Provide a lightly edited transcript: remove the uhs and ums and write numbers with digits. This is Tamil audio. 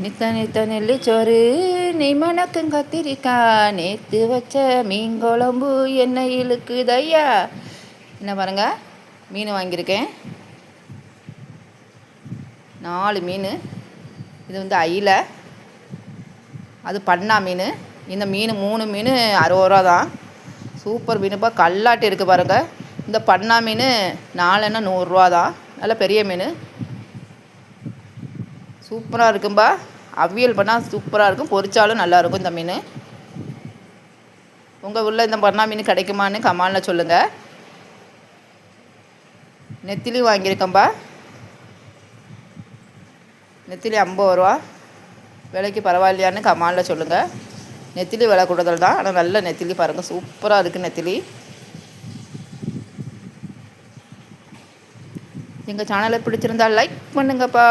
நித்த நித்த நெல்லிச்சோறு நெய் மணக்கும் கத்திரிக்காய் நேற்று வச்ச மீன் குழம்பு என்ன இழுக்குதையா. என்ன பாருங்க, மீன் வாங்கியிருக்கேன் 4 மீன். இது வந்து அயிலை, அது பண்ணா மீன். இந்த மீன் 3 மீன் 60 ரூபா தான். சூப்பர் மீனுப்பா, கல்லாட்டி இருக்குது பாருங்கள். இந்த பண்ணா மீன் 4 100 ரூபா தான். நல்ல பெரிய மீன், சூப்பராக இருக்கும்பா. அவியல் பண்ணால் சூப்பராக இருக்கும், பொரிச்சாலும் நல்லாயிருக்கும் இந்த மீன். உங்கள் ஊரில் இந்த பண்ணா மீன் கிடைக்குமான்னு கமாலில் சொல்லுங்கள். நெத்திலி வாங்கியிருக்கேன்பா, நெத்திலி 50 ரூபா. விலைக்கு பரவாயில்லையான்னு கமாலில் சொல்லுங்கள். நெத்திலி விலை கூடுதல் தான், ஆனால் நல்ல நெத்திலி பாருங்கள், சூப்பராக இருக்குது நெத்திலி. எங்கள் சேனலை பிடிச்சிருந்தா லைக் பண்ணுங்கப்பா.